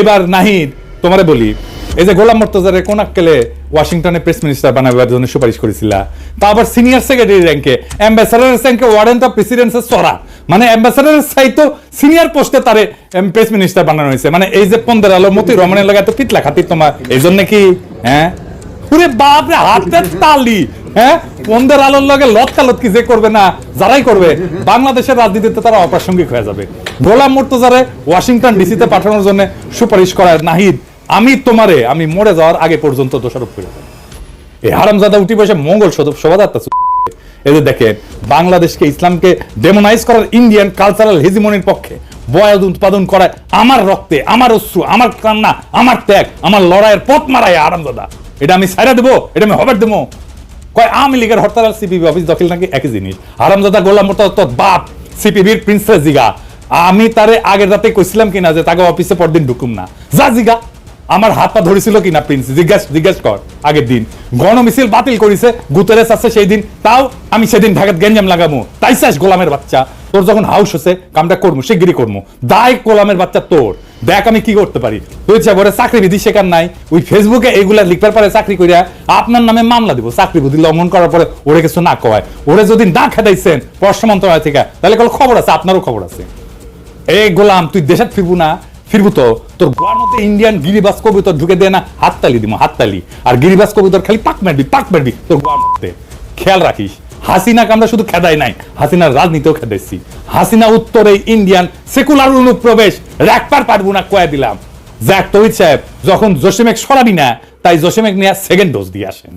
এবার নাহিদ তোমারে বলি, এই যে গোলাম মুর্তজারে কোন আক্কেলে ওয়াশিংটনে প্রেস মিনিস্টার বানাবার জন্য সুপারিশ করেছিলা, তা আবার সিনিয়র সেক্রেটারি র্যাঙ্কে, অ্যাম্বাসাডারের র্যাঙ্কে, ওয়ারেন্ট অফ প্রেসিডেন্সের সরা, মানে অ্যাম্বাসাডারের চাইতো সিনিয়র পোস্টে তারে প্রেস মিনিস্টার বানানো হয়েছে। মানে এই যে 15 আলো মতি রমনের লাগে এত পিতলা খাতির তোমার এই জন্য কি? হ্যাঁ পুরে বাপরে হাতের তালি। হ্যাঁ 15 আলোর লগে লতকালত কি যে করবে না, যারাই করবে বাংলাদেশের রাজনীতিতে তারা অপ্রাসঙ্গিক হয়ে যাবে। গোলাম মুর্তজারে ওয়াশিংটন ডিসিতে পাঠানোর জন্য সুপারিশ করার নাহিদ, আমি মরে যাওয়ার আগে পর্যন্ত দোষারোপ করে দেব। এই হারামজাদা উঠি বসে মঙ্গল শোভাযাত্রা এদের দেখেন বাংলাদেশকে, ইসলামকে ডেমোনাইজ করার, ইন্ডিয়ান কালচারাল হেজিমনির পক্ষে বয়াদ উৎপাদন করায় আমার রক্তে, আমার অশ্রু, আমার কান্না, আমার ত্যাগ, আমার লড়াইয়ের পথ মারায় হারামজাদা। এটা আমি সাইরা দেবো, এটা আমি হবার দেবো। কয় আওয়ামী লীগের হরতাল আর সিপিবি অফিস দখল নাকি একই জিনিস। হারামজাদা গোলাম মুর্তজা বাপ সিপিবির প্রিন্সেস জিগা। আমি তারে আগের রাতে কইছিলাম কিনা যে তাকে অফিসে পরদিন ঢুকুম না, যা জিগা। আমার হাত পা ধরেছিল কিনা প্রিন্স, জিজ্ঞাসা কর। আগের দিন গণমিছিল বাতিল করেছে, গুতেরেস আছে সেই দিন, তাও আমি সেদিন ঢাকাত গেঞ্জাম লাগামু। তাই চাস গোলামের বাচ্চা, তোর যখন হাউস হচ্ছে কামটা করবো, শিগগিরই করবো। দায় গোলামের বাচ্চা তোর। দেখ আমি কি করতে পারি। তুই ঘরে চাকরি বিধি শেখার নাই, ওই ফেসবুকে এইগুলা লিখবার পরে চাকরি করিয়া আপনার নামে মামলা দিব। চাকরি বিধি লঙ্ঘন করার পরে ওরে কিছু না কয়, ওরে যদি না খেদাইছেন পররাষ্ট্র মন্ত্রণালয় থেকে, তাহলে কোনো খবর আছে, আপনারও খবর আছে। এই গোলাম তুই দেশে ফিরবো না, ফিরবো তো তোর গোয়ার মধ্যে ইন্ডিয়ান গিরিবাস কবুতর ঢুকে দেয় না, হাততালি দিব, হাততালি। আর গিরিবাস কবুতর খালি পাক মারবি তোর গোয়ার মধ্যে। খেয়াল রাখিস, হাসিনাকে আমরা শুধু খেদাই নাই, হাসিনার রাজনীতিও খেদাইছি। হাসিনা উত্তরে ইন্ডিয়ান সেকুলার অনুপ্রবেশ রাখবার পারবো না কয়ে দিলাম। যাক তহিদ সাহেব, যখন জসিমেক সরাবি না, তাই জসিমেক নিয়ে সেকেন্ড ডোজ দিয়ে আসেন।